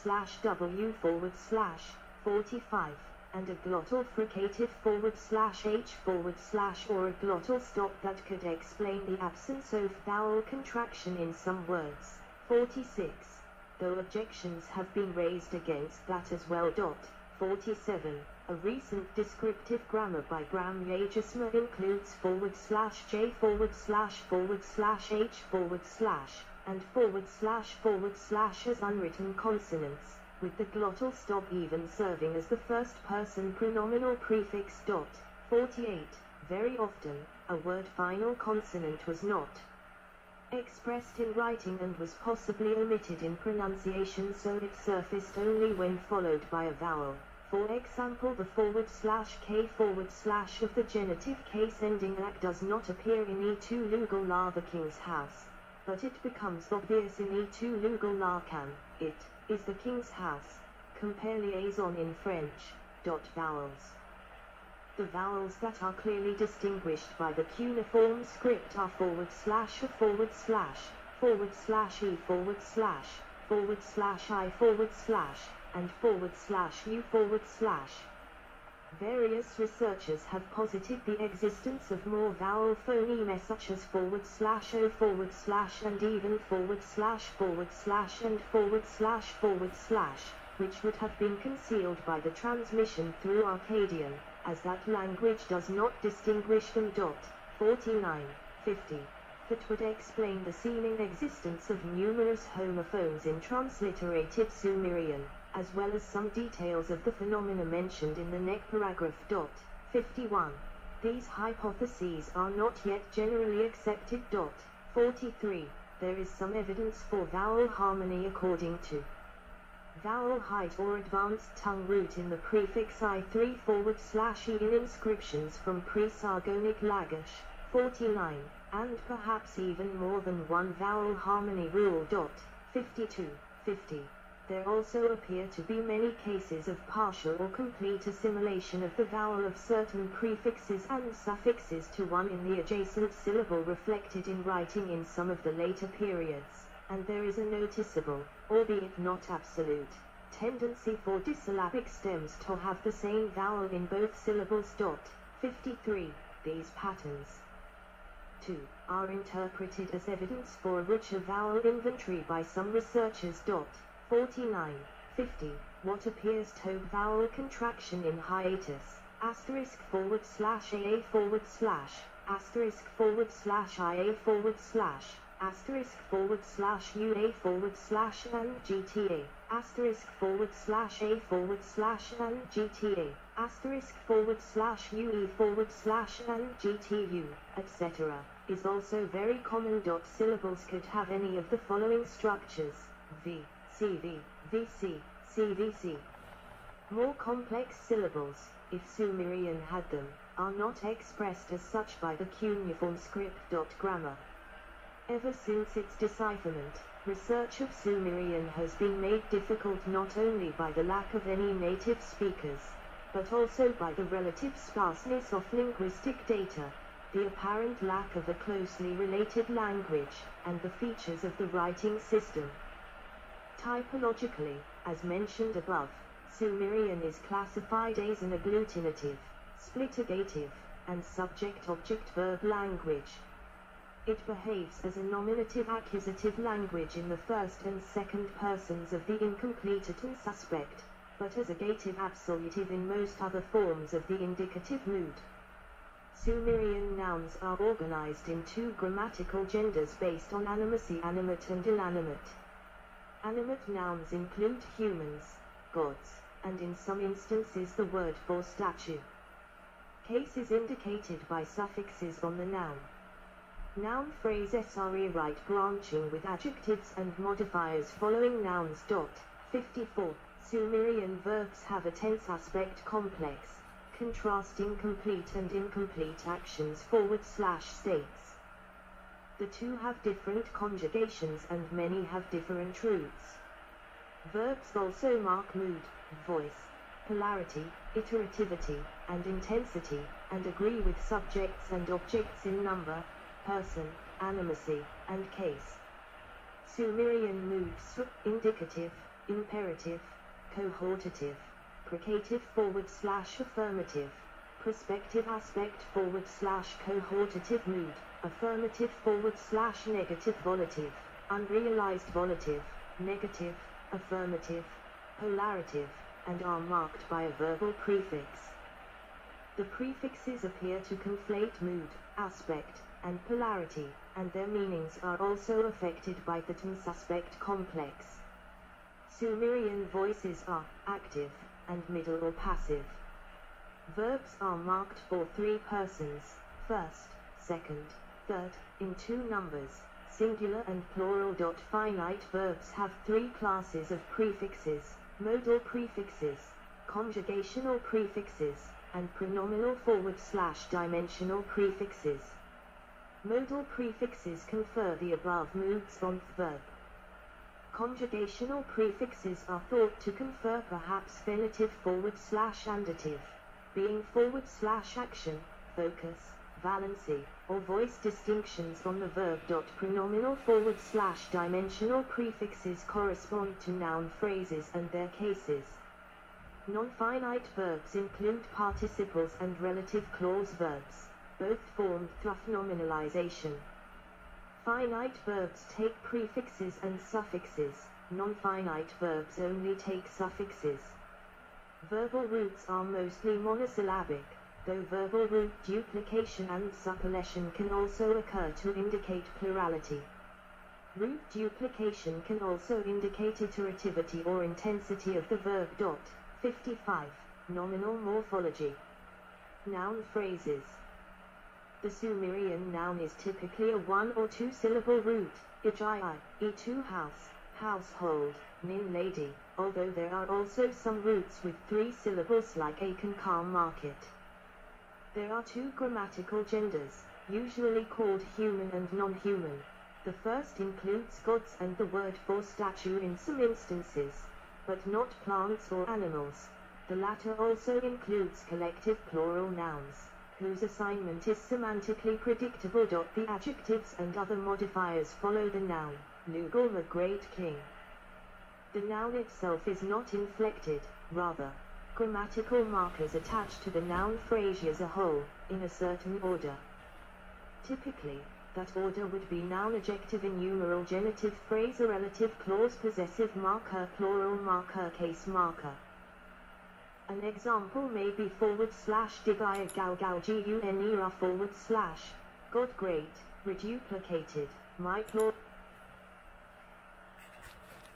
/w/45, and a glottal fricative /h/ or a glottal stop that could explain the absence of vowel contraction in some words. 46. Though objections have been raised against that as well. 47. A recent descriptive grammar by Graham Yagersma includes /j//h/ and // as unwritten consonants, with the glottal stop even serving as the first-person pronominal prefix. 48. Very often, a word final consonant was not expressed in writing and was possibly omitted in pronunciation, so it surfaced only when followed by a vowel. For example, the /k/ of the genitive case ending -ac does not appear in E2 lugal la the king's house, but it becomes obvious in E2 lugal la can, it is the king's house. Compare liaison in French. Vowels. The vowels that are clearly distinguished by the cuneiform script are /a/, //, /e/, and /u/. Various researchers have posited the existence of more vowel phonemes such as /o/, and even // and //, which would have been concealed by the transmission through Akkadian, as that language does not distinguish them. 49. 50. That would explain the seeming existence of numerous homophones in transliterated Sumerian, as well as some details of the phenomena mentioned in the next paragraph. 51. These hypotheses are not yet generally accepted. 43. There is some evidence for vowel harmony according to vowel height or advanced tongue root in the prefix I3/E in inscriptions from pre-Sargonic Lagash. 49. And perhaps even more than one vowel harmony rule. 52. 50. There also appear to be many cases of partial or complete assimilation of the vowel of certain prefixes and suffixes to one in the adjacent syllable reflected in writing in some of the later periods, and there is a noticeable, albeit not absolute, tendency for dissyllabic stems to have the same vowel in both syllables. 53. These patterns 2. Are interpreted as evidence for a richer vowel inventory by some researchers. 49. 50. What appears to vowel contraction in hiatus, *//, *//, *//, *//, *//, and GTA, *//, and GTA, *//, and GTU, etc., is also very common. Syllables could have any of the following structures: V, CV, VC, CVC. More complex syllables, if Sumerian had them, are not expressed as such by the cuneiform script. Grammar. Ever since its decipherment, research of Sumerian has been made difficult not only by the lack of any native speakers, but also by the relative sparseness of linguistic data, the apparent lack of a closely related language, and the features of the writing system. Typologically, as mentioned above, Sumerian is classified as an agglutinative, splitigative, and subject-object-verb language. It behaves as a nominative-accusative language in the first and second persons of the incomplete and suspect, but as a gative-absolutive in most other forms of the indicative mood. Sumerian nouns are organized in two grammatical genders based on animacy, animate and inanimate. Animate nouns include humans, gods, and in some instances the word for statue. Case is indicated by suffixes on the noun. Noun phrases are right branching with adjectives and modifiers following nouns. 54. Sumerian verbs have a tense aspect complex, contrasting complete and incomplete actions / states. The two have different conjugations and many have different roots. Verbs also mark mood, voice, polarity, iterativity, and intensity, and agree with subjects and objects in number, person, animacy, and case. Sumerian moods, indicative, imperative, cohortative, precative / affirmative, prospective aspect / cohortative mood, affirmative / negative volative, unrealized volative, negative, affirmative, polarative, and are marked by a verbal prefix. The prefixes appear to conflate mood, aspect, and polarity, and their meanings are also affected by the tense-aspect complex. Sumerian voices are active and middle or passive. Verbs are marked for 3 persons, first, second, third, in 2 numbers, singular and plural. Finite verbs have 3 classes of prefixes: modal prefixes, conjugational prefixes, and pronominal / dimensional prefixes. Modal prefixes confer the above moods on the verb. Conjugational prefixes are thought to confer perhaps fenative / andative, being / action, focus, valency, or voice distinctions on the verb. Pronominal / dimensional prefixes correspond to noun phrases and their cases. Non-finite verbs include participles and relative clause verbs, both formed through nominalization. Finite verbs take prefixes and suffixes, non-finite verbs only take suffixes. Verbal roots are mostly monosyllabic, though verbal root duplication and suppletion can also occur to indicate plurality. Root duplication can also indicate iterativity or intensity of the verb. 55. Nominal morphology. Noun phrases. The Sumerian noun is typically a 1 or 2 syllable root, e2 house, household, nin lady, although there are also some roots with 3 syllables like akan market. There are 2 grammatical genders, usually called human and non-human. The first includes gods and the word for statue in some instances, but not plants or animals. The latter also includes collective plural nouns, whose assignment is semantically predictable. The adjectives and other modifiers follow the noun, Lugal the great king. The noun itself is not inflected, rather, grammatical markers attached to the noun phrase as a whole, in a certain order. Typically, that order would be noun adjective in numeral genitive phrase a relative clause possessive marker plural marker case marker. An example may be / digaya gal gunera / God great, reduplicated, my